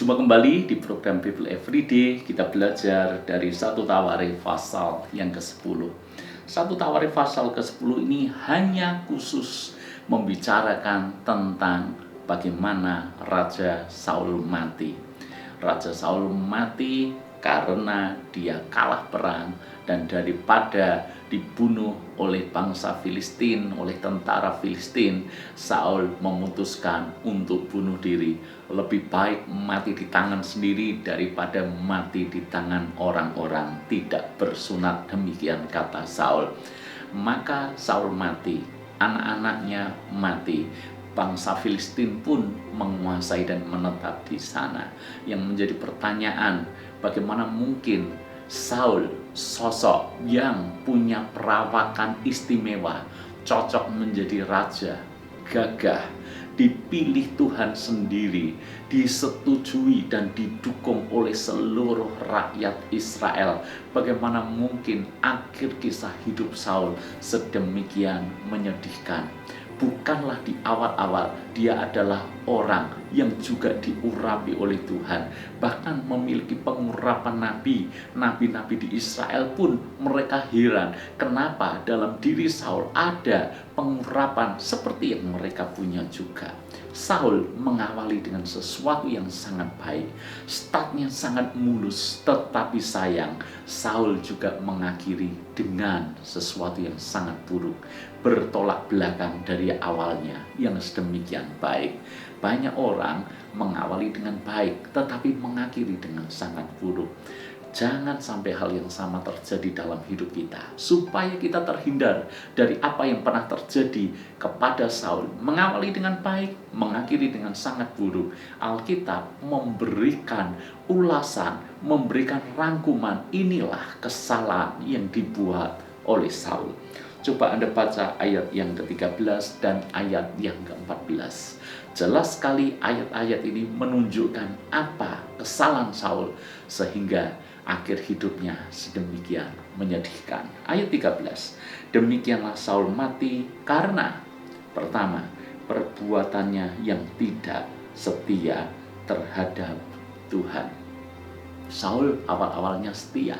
Jumpa kembali di program Bible Everyday. Kita belajar dari 1 Tawarikh pasal yang ke-10. 1 Tawarikh pasal ke-10 ini hanya khusus membicarakan tentang bagaimana Raja Saul mati. Raja Saul mati karena dia kalah perang, dan daripada dibunuh oleh bangsa Filistin, oleh tentara Filistin, Saul memutuskan untuk bunuh diri. Lebih baik mati di tangan sendiri daripada mati di tangan orang-orang tidak bersunat, demikian kata Saul. Maka Saul mati, anak-anaknya mati. Bangsa Filistin pun menguasai dan menetap di sana. Yang menjadi pertanyaan, bagaimana mungkin Saul, sosok yang punya perawakan istimewa, cocok menjadi raja, gagah, dipilih Tuhan sendiri, disetujui dan didukung oleh seluruh rakyat Israel. Bagaimana mungkin akhir kisah hidup Saul sedemikian menyedihkan? Bukanlah di awal-awal dia adalah orang yang juga diurapi oleh Tuhan. Bahkan memiliki pengurapan nabi. Nabi-nabi di Israel pun mereka heran kenapa dalam diri Saul ada pengurapan seperti yang mereka punya juga. Saul mengawali dengan sesuatu yang sangat baik, startnya sangat mulus, tetapi sayang Saul juga mengakhiri dengan sesuatu yang sangat buruk, bertolak belakang dari awalnya yang sedemikian baik. Banyak orang mengawali dengan baik tetapi mengakhiri dengan sangat buruk. Jangan sampai hal yang sama terjadi dalam hidup kita, supaya kita terhindar dari apa yang pernah terjadi kepada Saul. Mengawali dengan baik, mengakhiri dengan sangat buruk. Alkitab memberikan ulasan, memberikan rangkuman, inilah kesalahan yang dibuat oleh Saul. Coba Anda baca ayat yang ke-13 dan ayat yang ke-14. Jelas sekali ayat-ayat ini menunjukkan apa kesalahan Saul sehingga akhir hidupnya sedemikian menyedihkan. Ayat 13. Demikianlah Saul mati karena pertama, perbuatannya yang tidak setia terhadap Tuhan. Saul awal-awalnya setia.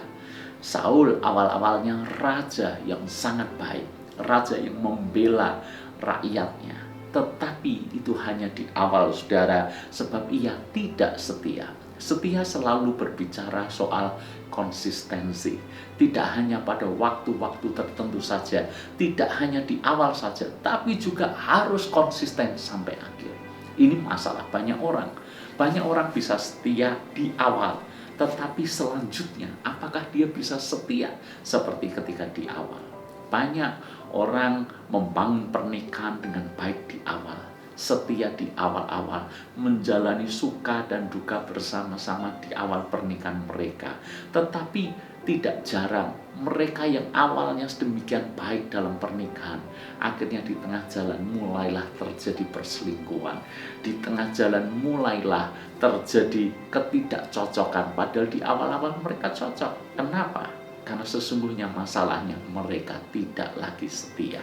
Saul awal-awalnya raja yang sangat baik, raja yang membela rakyatnya. Tetapi itu hanya di awal, saudara, sebab ia tidak setia. Setia selalu berbicara soal konsistensi. Tidak hanya pada waktu-waktu tertentu saja, tidak hanya di awal saja, tapi juga harus konsisten sampai akhir. Ini masalah banyak orang. Banyak orang bisa setia di awal, tetapi selanjutnya apakah dia bisa setia seperti ketika di awal? Banyak orang membangun pernikahan dengan baik di awal, setia di awal-awal, menjalani suka dan duka bersama-sama di awal pernikahan mereka. Tetapi tidak jarang mereka yang awalnya sedemikian baik dalam pernikahan, akhirnya di tengah jalan mulailah terjadi perselingkuhan. Di tengah jalan mulailah terjadi ketidakcocokan, padahal di awal-awal mereka cocok. Kenapa? Karena sesungguhnya masalahnya mereka tidak lagi setia.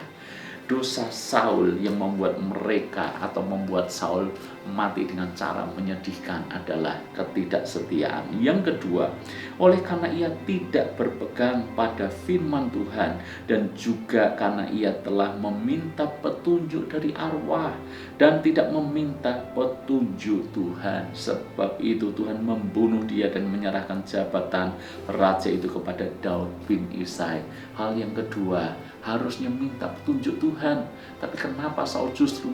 Dosa Saul yang membuat mereka atau membuat Saul mati dengan cara menyedihkan adalah ketidaksetiaan. Yang kedua, oleh karena ia tidak berpegang pada firman Tuhan dan juga karena ia telah meminta petunjuk dari arwah dan tidak meminta petunjuk Tuhan. Sebab itu Tuhan membunuh dia dan menyerahkan jabatan raja itu kepada Daud bin Isai. Hal yang kedua, harusnya minta petunjuk Tuhan. Tapi kenapa Saul justru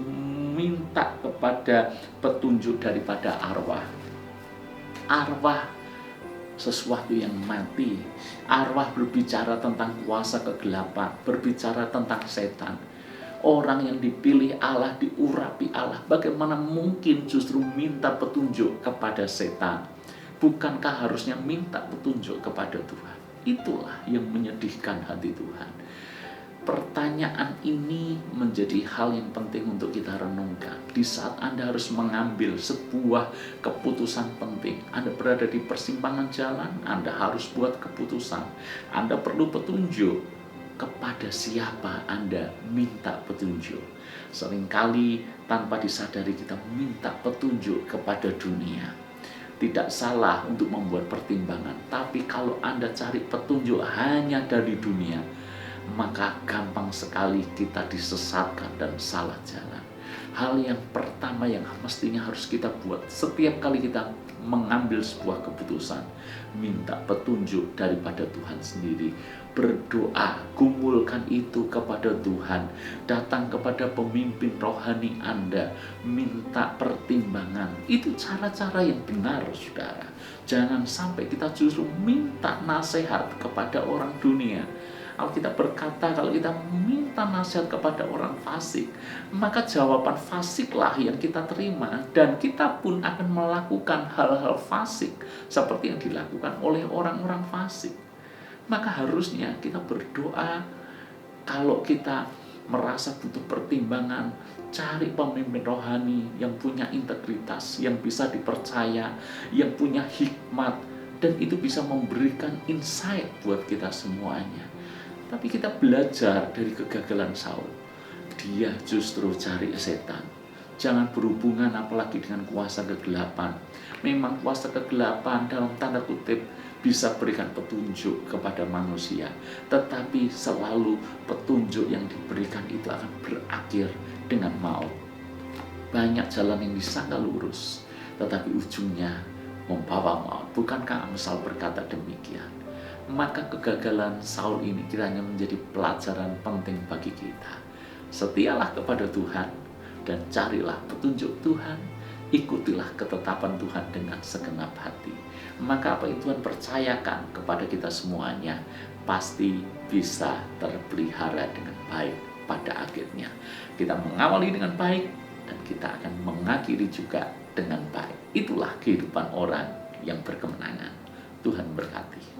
minta kepada petunjuk daripada arwah? Arwah sesuatu yang mati. Arwah berbicara tentang kuasa kegelapan, berbicara tentang setan. Orang yang dipilih Allah, diurapi Allah, bagaimana mungkin justru minta petunjuk kepada setan? Bukankah harusnya minta petunjuk kepada Tuhan? Itulah yang menyedihkan hati Tuhan. Pertanyaan ini menjadi hal yang penting untuk kita renungkan. Di saat Anda harus mengambil sebuah keputusan penting, Anda berada di persimpangan jalan, Anda harus buat keputusan. Anda perlu petunjuk. Kepada siapa Anda minta petunjuk? Seringkali tanpa disadari kita minta petunjuk kepada dunia. tidak salah untuk membuat pertimbangan. Tapi kalau Anda cari petunjuk hanya dari dunia, maka gampang sekali kita disesatkan dan salah jalan. Hal yang pertama yang mestinya harus kita buat setiap kali kita mengambil sebuah keputusan, minta petunjuk daripada Tuhan sendiri. Berdoa, kumpulkan itu kepada Tuhan, datang kepada pemimpin rohani Anda, minta pertimbangan. Itu cara-cara yang benar, saudara. Jangan sampai kita justru minta nasihat kepada orang dunia. Kalau kita berkata, kalau kita minta nasihat kepada orang fasik, maka jawaban fasiklah yang kita terima, dan kita pun akan melakukan hal-hal fasik seperti yang dilakukan oleh orang-orang fasik. Maka harusnya kita berdoa, kalau kita merasa butuh pertimbangan, cari pemimpin rohani yang punya integritas, yang bisa dipercaya, yang punya hikmat, dan itu bisa memberikan insight buat kita semuanya. Tapi kita belajar dari kegagalan Saul. Dia justru cari setan. Jangan berhubungan apalagi dengan kuasa kegelapan. Memang kuasa kegelapan dalam tanda kutip bisa berikan petunjuk kepada manusia, tetapi selalu petunjuk yang diberikan itu akan berakhir dengan maut. Banyak jalan yang disangka lurus, tetapi ujungnya membawa maut. Bukankah Amsal berkata demikian? Maka kegagalan Saul ini kiranya menjadi pelajaran penting bagi kita. Setialah kepada Tuhan dan carilah petunjuk Tuhan. Ikutilah ketetapan Tuhan dengan segenap hati. Maka apa yang Tuhan percayakan kepada kita semuanya pasti bisa terpelihara dengan baik pada akhirnya. Kita mengawali dengan baik dan kita akan mengakhiri juga dengan baik. Itulah kehidupan orang yang berkemenangan. Tuhan berkati.